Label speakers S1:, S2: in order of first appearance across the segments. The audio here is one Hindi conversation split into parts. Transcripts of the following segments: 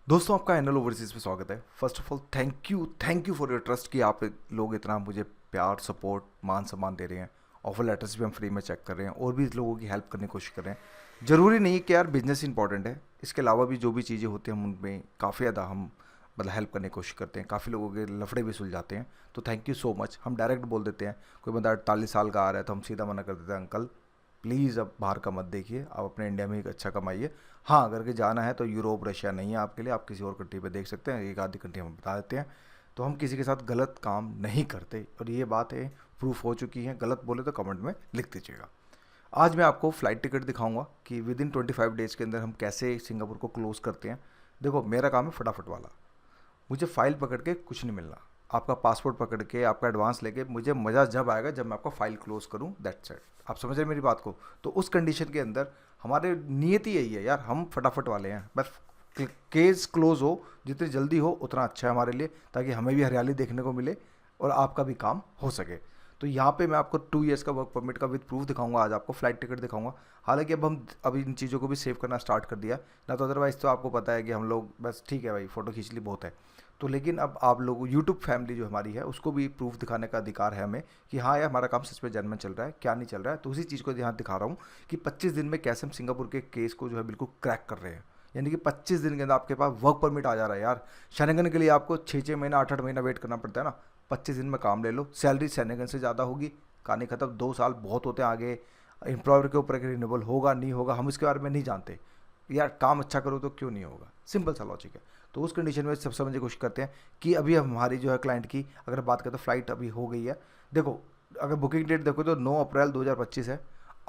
S1: दोस्तों आपका एनएल ओवरसीज़ में स्वागत है। First of all thank you for your trust कि आप लोग इतना मुझे प्यार सपोर्ट मान सम्मान दे रहे हैं। ऑफर लेटर्स भी हम फ्री में चेक कर रहे हैं और भी लोगों की हेल्प करने की कोशिश कर रहे हैं। ज़रूरी नहीं कि यार बिजनेस इंपॉर्टेंट है, इसके अलावा भी जो भी चीज़ें होती हैं हम उनमें काफ़ी ज़्यादा हम मतलब हेल्प करने की कोशिश करते हैं। काफ़ी लोगों के लफड़े भी सुलझाते हैं, तो थैंक यू सो मच। हम डायरेक्ट बोल देते हैं, कोई बंदा 48 साल का आ रहा है तो हम सीधा मना कर देते हैं, अंकल प्लीज़ अब बाहर का मत देखिए, आप अपने इंडिया में ही अच्छा कमाइए। हाँ, अगर के जाना है तो यूरोप रशिया नहीं है आपके लिए, आप किसी और कंट्री पे देख सकते हैं, एक आधी कंट्री हम बता देते हैं। तो हम किसी के साथ गलत काम नहीं करते और ये बात है प्रूफ हो चुकी है। गलत बोले तो कमेंट में लिख दीजिएगा। आज मैं आपको फ़्लाइट टिकट दिखाऊंगा कि विद इन 25 डेज़ के अंदर हम कैसे सिंगापुर को क्लोज़ करते हैं। देखो मेरा काम है फटाफट वाला, मुझे फ़ाइल पकड़ के कुछ नहीं मिलना। आपका पासपोर्ट पकड़ के आपका एडवांस लेके मुझे मज़ा जब आएगा जब मैं आपका फ़ाइल क्लोज़ करूँ, दैट्स इट। आप समझ रहे हैं मेरी बात को? तो उस कंडीशन के अंदर हमारे नियति यही है यार, हम फटाफट वाले हैं। बस केस क्लोज़ हो, जितनी जल्दी हो उतना अच्छा है हमारे लिए, ताकि हमें भी हरियाली देखने को मिले और आपका भी काम हो सके। तो यहाँ पे मैं आपको 2 ईयर्स का वर्क परमिट का विद प्रूफ दिखाऊंगा, आज आपको फ्लाइट टिकट दिखाऊंगा। हालांकि अब हम अभी इन चीज़ों को भी सेव करना स्टार्ट कर दिया ना, तो अदरवाइज़ तो आपको पता है कि हम लोग बस ठीक है भाई फ़ोटो खींच ली बहुत है। तो लेकिन अब आप लोग यूट्यूब फैमिली जो हमारी है उसको भी प्रूफ दिखाने का अधिकार है हमें कि हाँ यार हमारा काम सच में जेन्युइन चल रहा है, क्या नहीं चल रहा है। तो उसी चीज़ को यहाँ दिखा रहा हूँ कि 25 दिन में कैसे हम सिंगापुर के केस को जो है बिल्कुल क्रैक कर रहे हैं। यानी कि 25 दिन के अंदर आपके पास वर्क परमिट आ जा रहा है यार। शैनगन के लिए आपको 6-6 महीना 8-8 महीना वेट करना पड़ता है ना, 25 दिन में काम ले लो। सैलरी शैनगन से ज़्यादा होगी, कहानी खत्म। 2 साल बहुत होते हैं आगे, एम्प्लॉयर के ऊपर रिन्यूएबल होगा नहीं होगा हम इसके बारे में नहीं जानते। यार काम अच्छा करो तो क्यों नहीं होगा, सिंपल सा लॉजिक है। तो उस कंडीशन में सब समझने की कोशिश करते हैं कि अभी हमारी जो है क्लाइंट की अगर बात करें तो फ्लाइट अभी हो गई है। देखो अगर बुकिंग डेट देखो तो 9 अप्रैल 2025 है।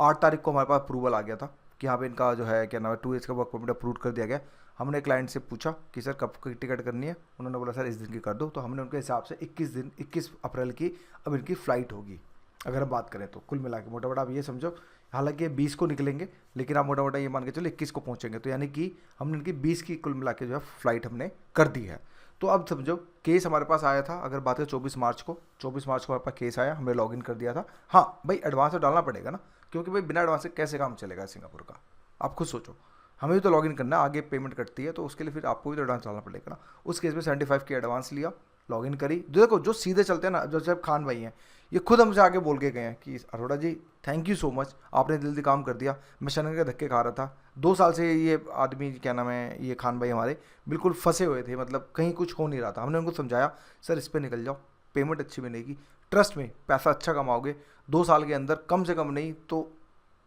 S1: 8 तारीख को हमारे पास अप्रूवल आ गया था कि हाँ भाई इनका जो है क्या नाम है 2 ईयर्स का वर्क परमिट अप्रूव कर दिया गया। हमने क्लाइंट से पूछा कि सर कब की टिकट करनी है, उन्होंने बोला सर इस दिन की कर दो। तो हमने उनके हिसाब से 21 अप्रैल की अब इनकी फ़्लाइट होगी। अगर हम बात करें तो कुल मिला के मोटा मोटा आप ये समझो, हालांकि 20 को निकलेंगे लेकिन आप मोटा मोटा ये मान के चलो 21 को पहुंचेंगे। तो यानी कि हमने इनकी 20 की कुल मिला के जो है फ़्लाइट हमने कर दी है। तो अब समझो केस हमारे पास आया था, अगर बात करें 24 मार्च को, 24 मार्च को हमारे पास केस आया, हमने लॉगिन कर दिया था। हाँ भाई एडवांस तो डालना पड़ेगा ना, क्योंकि भाई बिना एडवांस से कैसे काम चलेगा सिंगापुर का। आप खुद सोचो, हमें भी तो लॉगिन करना है, आगे पेमेंट कटती है तो उसके लिए फिर आपको भी तो एडवांस डालना पड़ेगा ना। उस केस में 75 की एडवांस लिया, लॉगिन करी। जो देखो जो सीधे चलते हैं ना, जो जब खान भाई हैं ये खुद हमसे आगे बोल के गए हैं कि अरोड़ा जी थैंक यू सो मच, आपने जल्दी काम कर दिया। मैं शनन के धक्के खा रहा था 2 साल से। ये आदमी क्या नाम है, ये खान भाई हमारे बिल्कुल फंसे हुए थे, मतलब कहीं कुछ हो नहीं रहा था। हमने उनको समझाया सर इस पर निकल जाओ, पेमेंट अच्छी मिलेगी, ट्रस्ट में पैसा अच्छा कमाओगे। 2 साल के अंदर कम से कम नहीं तो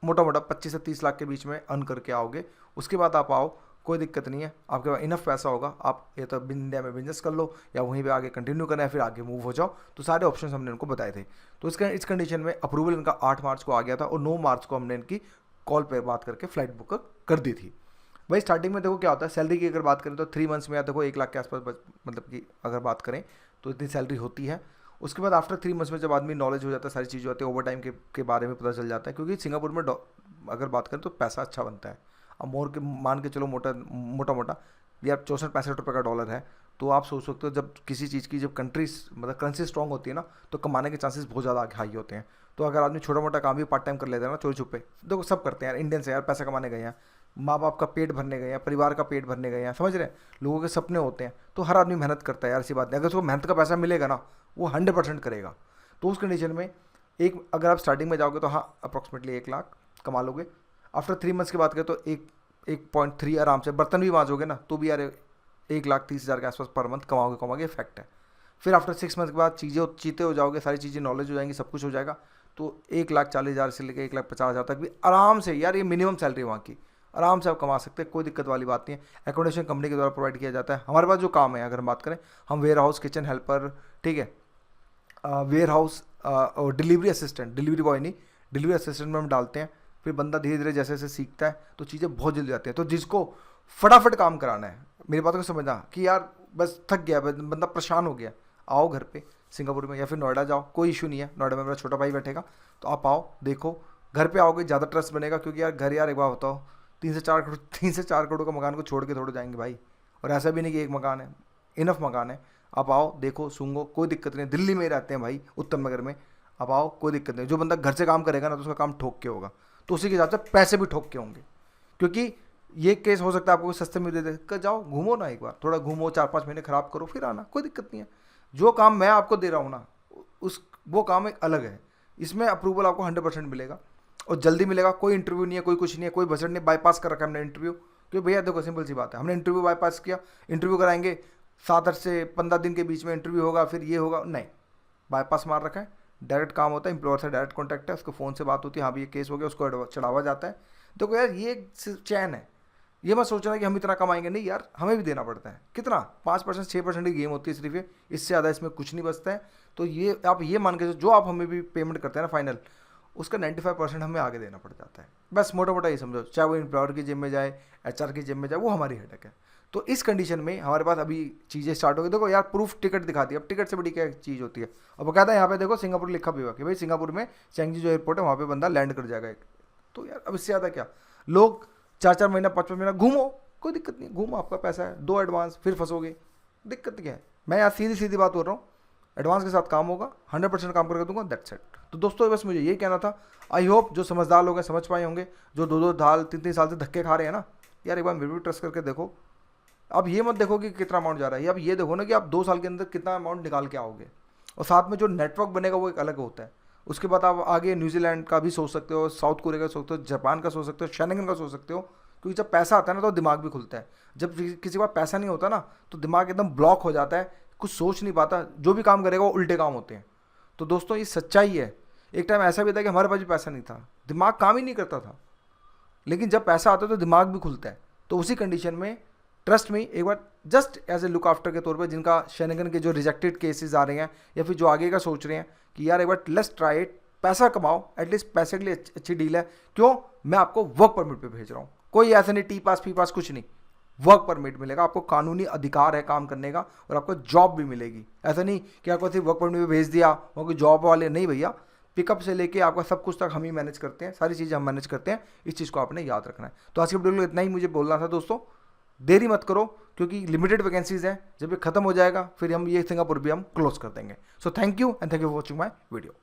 S1: मोटा मोटा 25 से 30 लाख के बीच में अर्न करके आओगे। उसके बाद आप आओ, कोई दिक्कत नहीं है, आपके पास इनफ पैसा होगा। आप या तो इंडिया में बिजनेस कर लो या वहीं पे आगे कंटिन्यू करना है, फिर आगे मूव हो जाओ। तो सारे ऑप्शन हमने उनको बताए थे। तो इस कंडीशन में अप्रूवल इनका 8 मार्च को आ गया था और 9 मार्च को हमने इनकी कॉल पर बात करके फ़्लाइट बुक कर दी थी। भाई स्टार्टिंग में देखो क्या होता है, सैलरी की अगर बात करें तो 3 मंथ्स में या देखो 1 लाख के आसपास मतलब कि अगर बात करें तो इतनी सैलरी होती है। उसके बाद आफ्टर 3 मंथ्स में जब आदमी नॉलेज हो जाता है, सारी चीज़ें होती है, ओवर टाइम के बारे में पता चल जाता है। क्योंकि सिंगापुर में अगर बात करें तो पैसा अच्छा बनता है। अब मोर के मान के चलो मोटा मोटा मोटा यार 64-65 रुपये का डॉलर है। तो आप सोच सकते हो जब किसी चीज़ की जब कंट्रीज मतलब करेंसी स्ट्रॉन्ग होती है ना, तो कमाने के चांसेस बहुत ज़्यादा हाई होते हैं। तो अगर आदमी छोटा मोटा काम भी पार्ट टाइम कर लेता है ना, चोरी छुपे, देखो सब करते हैं यार, इंडियन से यार पैसा कमाने गए हैं, माँ बाप का पेट भरने गए हैं, परिवार का पेट भरने गए हैं, समझ रहे हैं, लोगों के सपने होते हैं। तो हर आदमी मेहनत करता है यार, ऐसी बात नहीं। अगर उसको मेहनत का पैसा मिलेगा ना, वो 100% करेगा। तो उस कंडीशन में एक अगर आप स्टार्टिंग में जाओगे तो हाँ अप्रॉक्सीमेटली 1 लाख कमा लोगे। आफ्टर 3 मंथ्स की बात करें तो 1.3 आराम से, बर्तन भी मांजोगे ना तो भी यार 1,30,000 के आसपास पर मंथ कमाओगे फैक्ट है। फिर आफ्टर 6 मंथ के बाद चीज़ें चीते हो जाओगे, सारी चीज़ें नॉलेज हो जाएंगी, सब कुछ हो जाएगा। तो 1,40,000 से लेकर 1,50,000 तक भी आराम से यार, ये मिनिमम सैलरी वहाँ की, आराम से आप कमा सकते हैं, कोई दिक्कत वाली बात नहीं है। एकोमोडेशन कंपनी के द्वारा प्रोवाइड किया जाता है। हमारे पास जो काम है अगर हम बात करें, हम वेयर हाउस किचन हेल्पर, ठीक है, वेयर हाउस और डिलीवरी असिस्टेंट, डिलीवरी बॉय नहीं, डिलीवरी असिस्टेंट में हम डालते हैं। फिर बंदा धीरे धीरे जैसे जैसे सीखता है तो चीज़ें बहुत जल्दी आती हैं। तो जिसको फटाफट काम कराना है, मेरी बातों को समझना कि यार बस थक गया, बंदा परेशान हो गया, आओ घर पे सिंगापुर में या फिर नोएडा जाओ, कोई इशू नहीं है। नोएडा में मेरा छोटा भाई बैठेगा, तो आप आओ देखो, घर पे आओगे ज़्यादा ट्रस्ट बनेगा। क्योंकि यार घर यार एक बार बताओ, 3 से 4 करोड़ 3 से 4 करोड़ का मकान को छोड़ के थोड़े जाएंगे भाई। और ऐसा भी नहीं कि एक मकान है, इनफ मकान है। आप आओ देखो सूंघो, कोई दिक्कत नहीं। दिल्ली में ही रहते हैं भाई, उत्तम नगर में। आप आओ, कोई दिक्कत नहीं। जो बंदा घर से काम करेगा ना तो उसका काम ठोक के होगा, तो उसी के हिसाब से पैसे भी ठोक के होंगे। क्योंकि ये केस हो सकता है आपको सस्ते में दे दे, कर जाओ घूमो ना, एक बार थोड़ा घूमो, 4-5 महीने खराब करो, फिर आना, कोई दिक्कत नहीं है। जो काम मैं आपको दे रहा हूँ ना, उस वो काम एक अलग है, इसमें अप्रूवल आपको 100% मिलेगा और जल्दी मिलेगा। कोई इंटरव्यू नहीं है, कोई कुछ नहीं है, कोई बजट नहीं, बाईपास कर रखा है हमने इंटरव्यू। क्योंकि भैया देखो सिंपल सी बात है, हमने इंटरव्यू बाईपास किया, इंटरव्यू कराएंगे 7-8 से 15 दिन के बीच में इंटरव्यू होगा, फिर ये होगा, नहीं, बाईपास मार रखा है। डायरेक्ट काम होता है, एम्प्लॉयर से डायरेक्ट कॉन्टैक्ट है, उसको फ़ोन से बात होती है, हाँ भी ये केस हो गया, उसको चढ़ावा जाता है। देखो यार ये चैन है, ये मत सोचना कि हम इतना कमाएंगे, नहीं यार, हमें भी देना पड़ता है। कितना 5% 6% की गेम होती है सिर्फ ये, इससे ज़्यादा इसमें कुछ नहीं बचता है। तो ये आप ये मान के जो आप हमें भी पेमेंट करते हैं ना फाइनल, उसका 95% हमें आगे देना पड़ जाता है। बस मोटा मोटा ये समझो, चाहे वो एम्प्लॉयर की जेब में जाए, एचआर की जेब में जाए, वो हमारी हेडेक है। तो इस कंडीशन में हमारे पास अभी चीज़ें स्टार्ट हो गई। देखो यार प्रूफ टिकट दिखाती है, अब टिकट से बड़ी क्या चीज़ होती है। अब वो कहता है यहाँ पे देखो सिंगापुर लिखा भी हुआ कि भाई सिंगापुर में चेंगजी जो एयरपोर्ट है वहाँ पे बंदा लैंड कर जाएगा। तो यार अब इससे ज़्यादा क्या, लोग 4-4 महीना 5-5 महीना घूमो, कोई दिक्कत नहीं, घूमो, आपका पैसा है, दो एडवांस, फिर फंसोगे, दिक्कत क्या है। मैं यार सीधी सीधी बात बोल रहा हूँ, एडवांस के साथ काम होगा, 100% काम करके दूंगा, दैट्स इट। तो दोस्तों बस मुझे यही कहना था। आई होप जो समझदार लोग हैं समझ पाए होंगे, जो 2-2 साल 3-3 साल से धक्के खा रहे हैं ना, यार एक बार मेरे भी ट्रस्ट करके देखो। अब ये मत देखो कि कितना अमाउंट जा रहा है, अब ये देखो ना कि आप 2 साल के अंदर कितना अमाउंट निकाल के आओगे। और साथ में जो नेटवर्क बनेगा वो एक अलग होता है। उसके बाद आप आगे न्यूजीलैंड का भी सोच सकते हो, साउथ कोरिया का सोच सकते हो, जापान का सोच सकते हो, शेंगन का सोच सकते हो। क्योंकि जब पैसा आता है ना तो दिमाग भी खुलता है। जब किसी के पास पैसा नहीं होता ना तो दिमाग एकदम ब्लॉक हो जाता है, कुछ सोच नहीं पाता, जो भी काम करेगा वो उल्टे काम होते हैं। तो दोस्तों ये सच्चाई है। एक टाइम ऐसा भी था कि हमारे पास भी पैसा नहीं था, दिमाग काम ही नहीं करता था, लेकिन जब पैसा आता है तो दिमाग भी खुलता है। तो उसी कंडीशन में ट्रस्ट में एक बार just as a look after के तौर पे, जिनका शेनगन के जो रिजेक्टेड केसेस आ रहे हैं या फिर जो आगे का सोच रहे हैं कि यार एक बार लेट्स ट्राई इट, पैसा कमाओ, एटलीस्ट पैसे के लिए अच्छी डील है। क्यों, मैं आपको वर्क परमिट पे भेज रहा हूँ, कोई ऐसा नहीं टी पास फी पास कुछ नहीं, वर्क परमिट मिलेगा आपको, कानूनी अधिकार है काम करने का, और आपको जॉब भी मिलेगी। ऐसा नहीं कि आपको सिर्फ वर्क परमिट पे भेज दिया, वो कोई जॉब वाले नहीं भैया, पिकअप से लेके आपका सब कुछ तक हम ही मैनेज करते हैं, सारी चीज़ें हम मैनेज करते हैं। इस चीज़ को आपने याद रखना है। तो आज के वीडियो में इतना ही मुझे बोलना था दोस्तों, देरी मत करो क्योंकि लिमिटेड वैकेंसीज हैं, जब ये खत्म हो जाएगा फिर हम ये सिंगापुर भी हम क्लोज कर देंगे। So thank you and thank you for watching my video.